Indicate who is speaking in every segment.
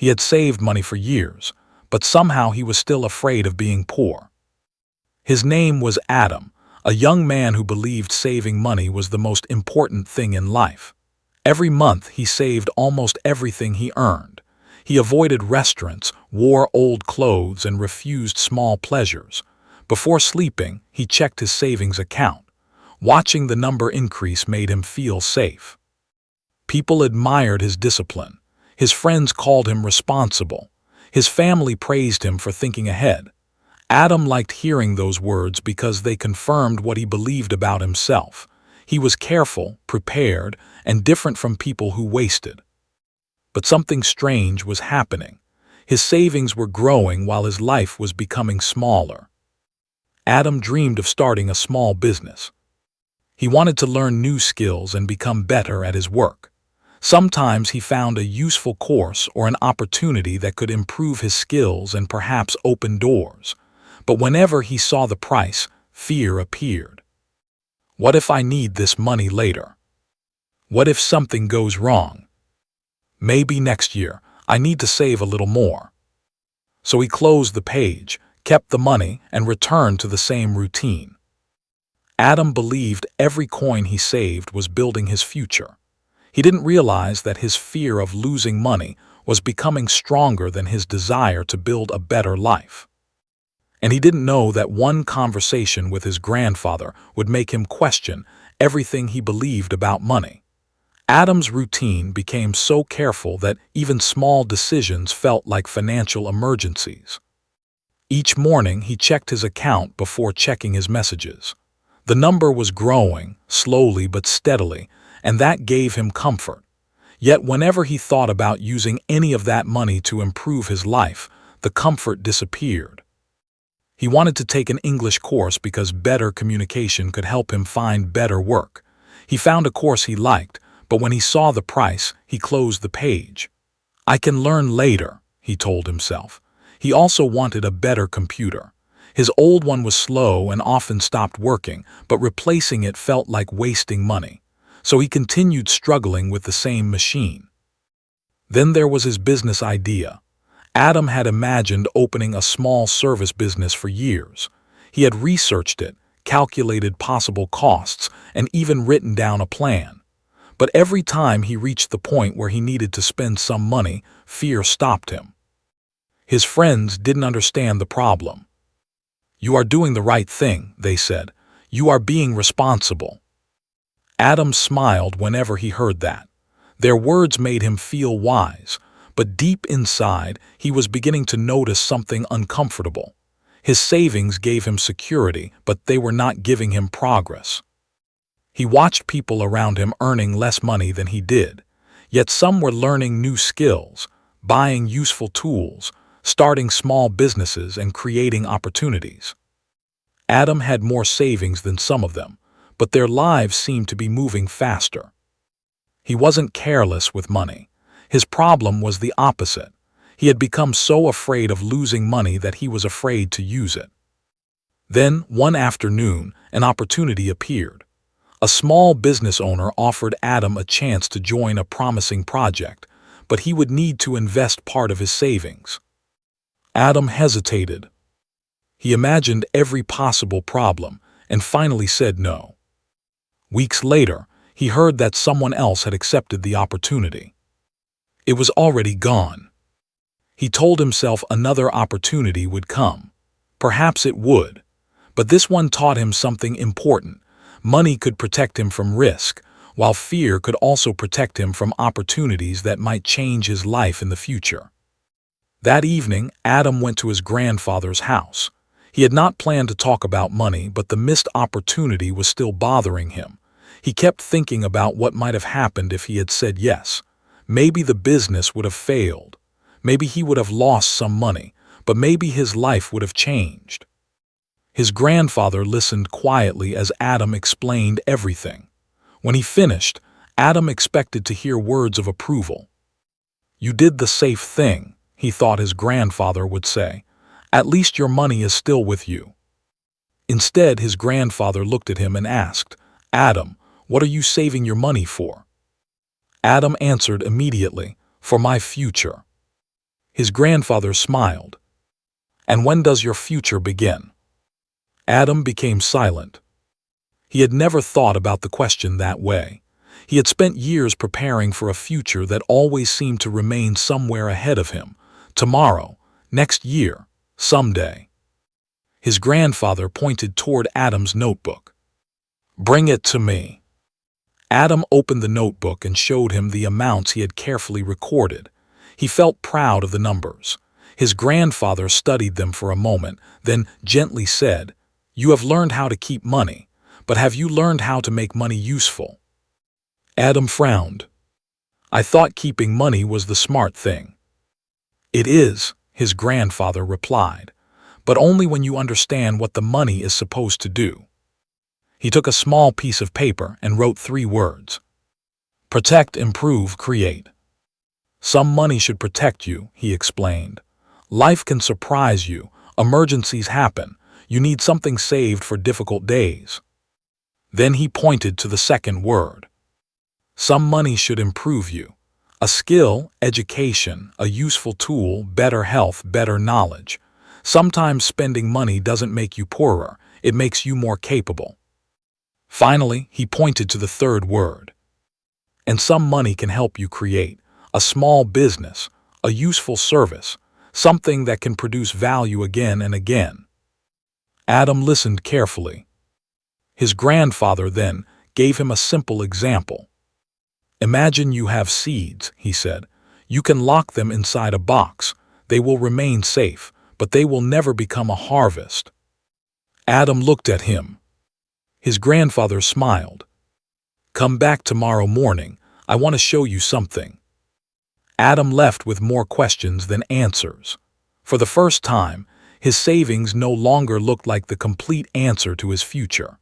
Speaker 1: He had saved money for years, but somehow he was still afraid of being poor. His name was Adam, a young man who believed saving money was the most important thing in life. Every month he saved almost everything he earned. He avoided restaurants, wore old clothes, and refused small pleasures. Before sleeping, he checked his savings account. Watching the number increase made him feel safe. People admired his discipline. His friends called him responsible. His family praised him for thinking ahead. Adam liked hearing those words because they confirmed what he believed about himself. He was careful, prepared, and different from people who wasted. But something strange was happening. His savings were growing while his life was becoming smaller. Adam dreamed of starting a small business. He wanted to learn new skills and become better at his work. Sometimes he found a useful course or an opportunity that could improve his skills and perhaps open doors. But whenever he saw the price, fear appeared. What if I need this money later? What if something goes wrong? Maybe next year, I need to save a little more. So he closed the page, kept the money, and returned to the same routine. Adam believed every coin he saved was building his future. He didn't realize that his fear of losing money was becoming stronger than his desire to build a better life. And he didn't know that one conversation with his grandfather would make him question everything he believed about money. Adam's routine became so careful that even small decisions felt like financial emergencies. Each morning he checked his account before checking his messages. The number was growing, slowly but steadily, and that gave him comfort. Yet whenever he thought about using any of that money to improve his life, the comfort disappeared. He wanted to take an English course because better communication could help him find better work. He found a course he liked, but when he saw the price, he closed the page. I can learn later, he told himself. He also wanted a better computer. His old one was slow and often stopped working, but replacing it felt like wasting money. So he continued struggling with the same machine. Then there was his business idea. Adam had imagined opening a small service business for years. He had researched it, calculated possible costs, and even written down a plan. But every time he reached the point where he needed to spend some money, fear stopped him. His friends didn't understand the problem. You are doing the right thing, they said. You are being responsible. Adam smiled whenever he heard that. Their words made him feel wise, but deep inside, he was beginning to notice something uncomfortable. His savings gave him security, but they were not giving him progress. He watched people around him earning less money than he did, yet some were learning new skills, buying useful tools, starting small businesses, and creating opportunities. Adam had more savings than some of them, but their lives seemed to be moving faster. He wasn't careless with money. His problem was the opposite. He had become so afraid of losing money that he was afraid to use it. Then, one afternoon, an opportunity appeared. A small business owner offered Adam a chance to join a promising project, but he would need to invest part of his savings. Adam hesitated. He imagined every possible problem and finally said no. Weeks later, he heard that someone else had accepted the opportunity. It was already gone. He told himself another opportunity would come. Perhaps it would. But this one taught him something important. Money could protect him from risk, while fear could also protect him from opportunities that might change his life in the future. That evening, Adam went to his grandfather's house. He had not planned to talk about money, but the missed opportunity was still bothering him. He kept thinking about what might have happened if he had said yes. Maybe the business would have failed. Maybe he would have lost some money, but maybe his life would have changed. His grandfather listened quietly as Adam explained everything. When he finished, Adam expected to hear words of approval. "You did the safe thing," he thought his grandfather would say. "At least your money is still with you." Instead, his grandfather looked at him and asked, "Adam, what are you saving your money for?" Adam answered immediately, "For my future." His grandfather smiled. "And when does your future begin?" Adam became silent. He had never thought about the question that way. He had spent years preparing for a future that always seemed to remain somewhere ahead of him. Tomorrow, next year, someday. His grandfather pointed toward Adam's notebook. "Bring it to me." Adam opened the notebook and showed him the amounts he had carefully recorded. He felt proud of the numbers. His grandfather studied them for a moment, then gently said, "You have learned how to keep money, but have you learned how to make money useful?" Adam frowned. "I thought keeping money was the smart thing." "It is," his grandfather replied, "but only when you understand what the money is supposed to do." He took a small piece of paper and wrote 3 words. "Protect, improve, create." "Some money should protect you," he explained. "Life can surprise you. Emergencies happen. You need something saved for difficult days." Then he pointed to the second word. "Some money should improve you. A skill, education, a useful tool, better health, better knowledge. Sometimes spending money doesn't make you poorer, it makes you more capable." Finally, he pointed to the third word. "And some money can help you create a small business, a useful service, something that can produce value again and again." Adam listened carefully. His grandfather then gave him a simple example. "Imagine you have seeds," he said. "You can lock them inside a box. They will remain safe, but they will never become a harvest." Adam looked at him. His grandfather smiled. "Come back tomorrow morning. I want to show you something." Adam left with more questions than answers. For the first time, his savings no longer looked like the complete answer to his future.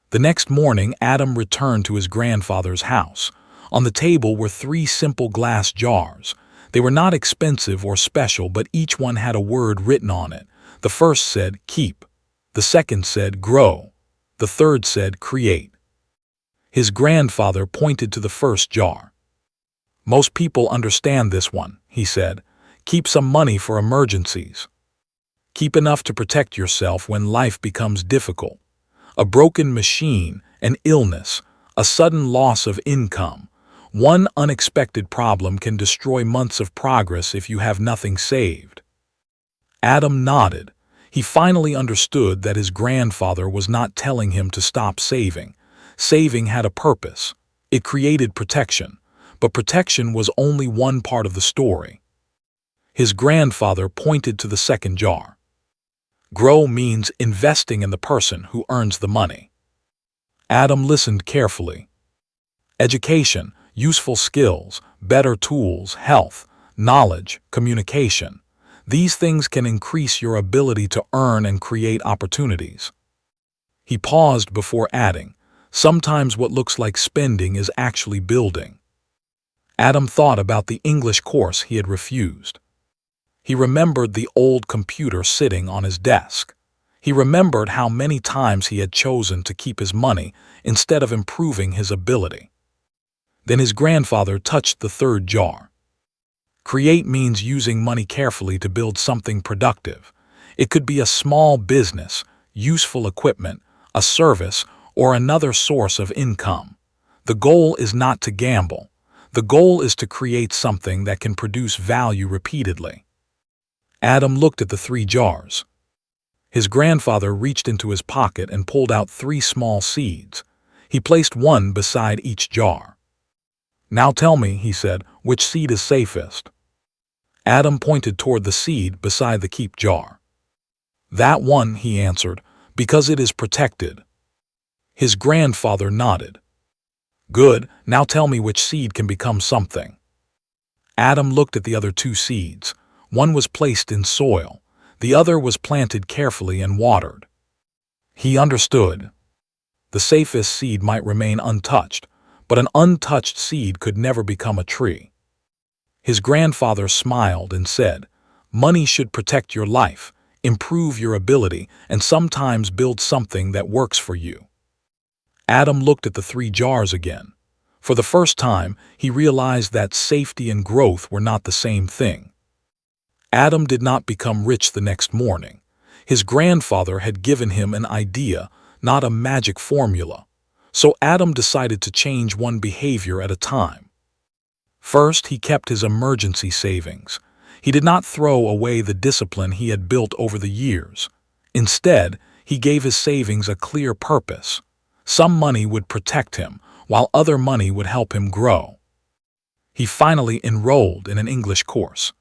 Speaker 1: The next morning, Adam returned to his grandfather's house. On the table were 3 simple glass jars. They were not expensive or special, but each one had a word written on it. The first said, "Keep." The second said, "Grow." The third said, "Create." His grandfather pointed to the first jar. "Most people understand this one," he said. "Keep some money for emergencies. Keep enough to protect yourself when life becomes difficult. A broken machine, an illness, a sudden loss of income. One unexpected problem can destroy months of progress if you have nothing saved." Adam nodded. He finally understood that his grandfather was not telling him to stop saving. Saving had a purpose. It created protection, but protection was only one part of the story. His grandfather pointed to the second jar. "Grow" means investing in the person who earns the money. Adam listened carefully. Education, useful skills, better tools, health, knowledge, communication. These things can increase your ability to earn and create opportunities. He paused before adding, "Sometimes what looks like spending is actually building." Adam thought about the English course he had refused. He remembered the old computer sitting on his desk. He remembered how many times he had chosen to keep his money instead of improving his ability. Then his grandfather touched the third jar. Create means using money carefully to build something productive. It could be a small business, useful equipment, a service, or another source of income. The goal is not to gamble. The goal is to create something that can produce value repeatedly. Adam looked at the 3 jars. His grandfather reached into his pocket and pulled out 3 small seeds. He placed one beside each jar. "Now tell me," he said, "which seed is safest?" Adam pointed toward the seed beside the keep jar. "That one," he answered, "because it is protected." His grandfather nodded. "Good, now tell me which seed can become something." Adam looked at the other 2 seeds. One was placed in soil. The other was planted carefully and watered. He understood. The safest seed might remain untouched, but an untouched seed could never become a tree. His grandfather smiled and said, "Money should protect your life, improve your ability, and sometimes build something that works for you." Adam looked at the 3 jars again. For the first time, he realized that safety and growth were not the same thing. Adam did not become rich the next morning. His grandfather had given him an idea, not a magic formula. So Adam decided to change one behavior at a time. First, he kept his emergency savings. He did not throw away the discipline he had built over the years. Instead, he gave his savings a clear purpose. Some money would protect him, while other money would help him grow. He finally enrolled in an English course.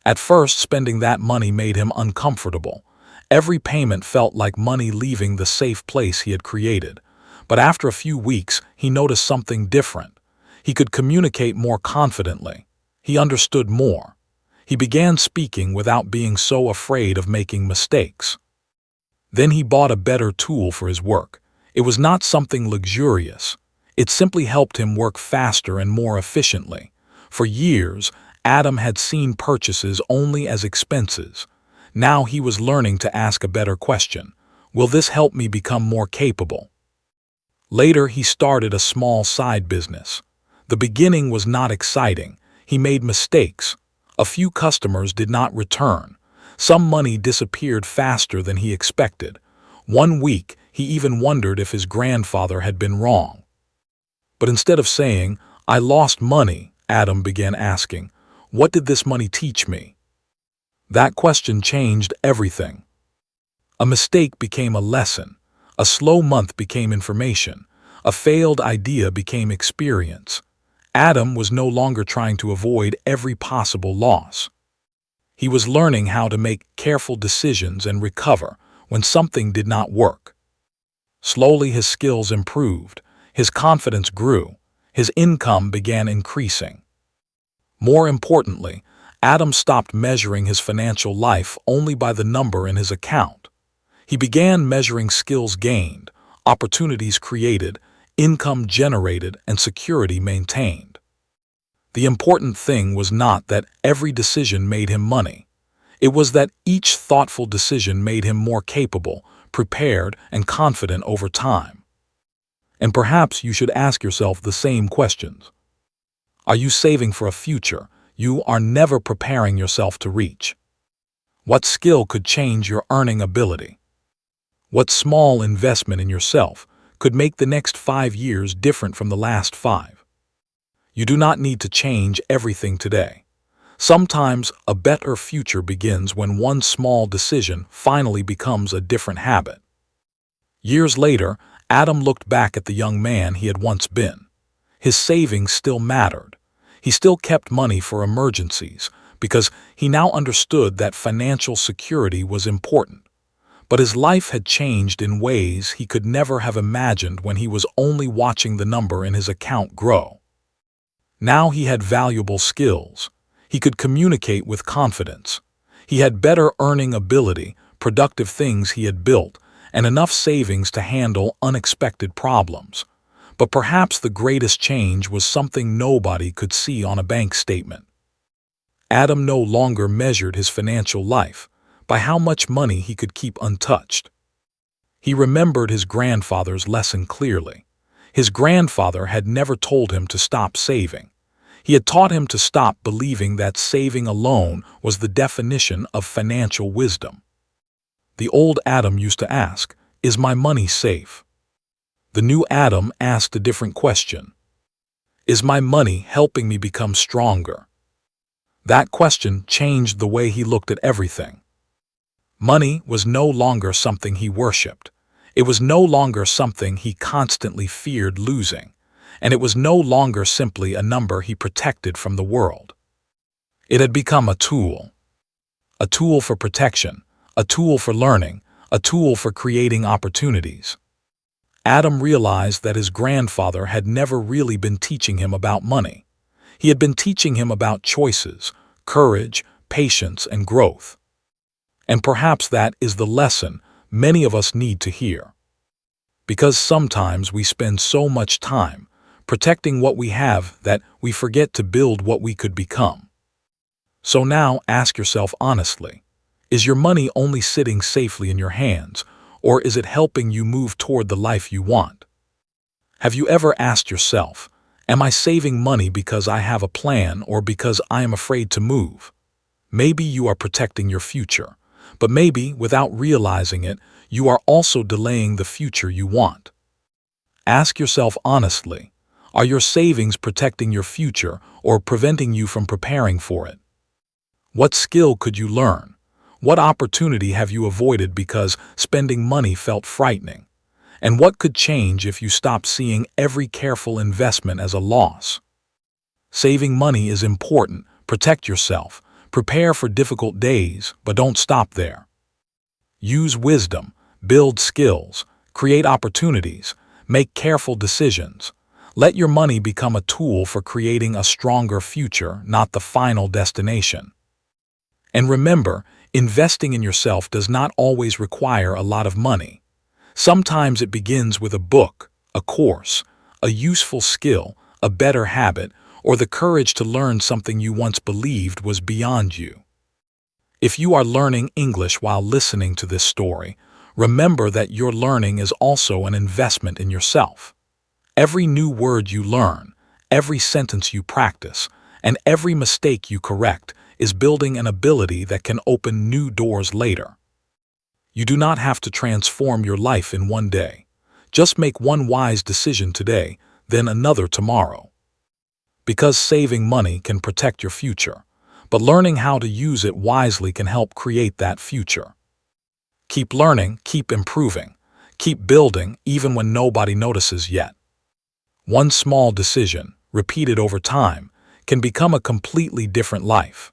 Speaker 1: At first, spending that money made him uncomfortable. Every payment felt like money leaving the safe place he had created. But after a few weeks, he noticed something different. He could communicate more confidently. He understood more. He began speaking without being so afraid of making mistakes. Then he bought a better tool for his work. It was not something luxurious. It simply helped him work faster and more efficiently. For years, Adam had seen purchases only as expenses. Now he was learning to ask a better question. Will this help me become more capable? Later, he started a small side business. The beginning was not exciting. He made mistakes. A few customers did not return. Some money disappeared faster than he expected. One week, he even wondered if his grandfather had been wrong. But instead of saying, "I lost money," Adam began asking, "What did this money teach me?" That question changed everything. A mistake became a lesson. A slow month became information. A failed idea became experience. Adam was no longer trying to avoid every possible loss. He was learning how to make careful decisions and recover when something did not work. Slowly his skills improved, his confidence grew, his income began increasing. More importantly, Adam stopped measuring his financial life only by the number in his account. He began measuring skills gained, opportunities created, income generated, and security maintained. The important thing was not that every decision made him money. It was that each thoughtful decision made him more capable, prepared, and confident over time. And perhaps you should ask yourself the same questions. Are you saving for a future you are never preparing yourself to reach? What skill could change your earning ability? What small investment in yourself could make the next 5 years different from the last 5? You do not need to change everything today. Sometimes a better future begins when one small decision finally becomes a different habit. Years later, Adam looked back at the young man he had once been. His savings still mattered. He still kept money for emergencies because he now understood that financial security was important. But his life had changed in ways he could never have imagined when he was only watching the number in his account grow. Now he had valuable skills. He could communicate with confidence. He had better earning ability, productive things he had built, and enough savings to handle unexpected problems. But perhaps the greatest change was something nobody could see on a bank statement. Adam no longer measured his financial life by how much money he could keep untouched. He remembered his grandfather's lesson clearly. His grandfather had never told him to stop saving. He had taught him to stop believing that saving alone was the definition of financial wisdom. The old Adam used to ask, "Is my money safe?" The new Adam asked a different question. Is my money helping me become stronger? That question changed the way he looked at everything. Money was no longer something he worshipped. It was no longer something he constantly feared losing. And it was no longer simply a number he protected from the world. It had become a tool for protection, a tool for learning, a tool for creating opportunities. Adam realized that his grandfather had never really been teaching him about money. He had been teaching him about choices, courage, patience, and growth. And perhaps that is the lesson many of us need to hear. Because sometimes we spend so much time protecting what we have that we forget to build what we could become. So now ask yourself honestly, is your money only sitting safely in your hands, or is it helping you move toward the life you want? Have you ever asked yourself, am I saving money because I have a plan or because I am afraid to move? Maybe you are protecting your future, but maybe, without realizing it, you are also delaying the future you want. Ask yourself honestly, are your savings protecting your future or preventing you from preparing for it? What skill could you learn? What opportunity have you avoided because spending money felt frightening? And what could change if you stopped seeing every careful investment as a loss? Saving money is important. Protect yourself. Prepare for difficult days, but don't stop there. Use wisdom, build skills, create opportunities, make careful decisions. Let your money become a tool for creating a stronger future, not the final destination. And remember, investing in yourself does not always require a lot of money. Sometimes it begins with a book, a course, a useful skill, a better habit, or the courage to learn something you once believed was beyond you. If you are learning English while listening to this story, remember that your learning is also an investment in yourself. Every new word you learn, every sentence you practice, and every mistake you correct is building an ability that can open new doors later. You do not have to transform your life in one day. Just make one wise decision today, then another tomorrow. Because saving money can protect your future, but learning how to use it wisely can help create that future. Keep learning, keep improving, keep building even when nobody notices yet. One small decision, repeated over time, can become a completely different life.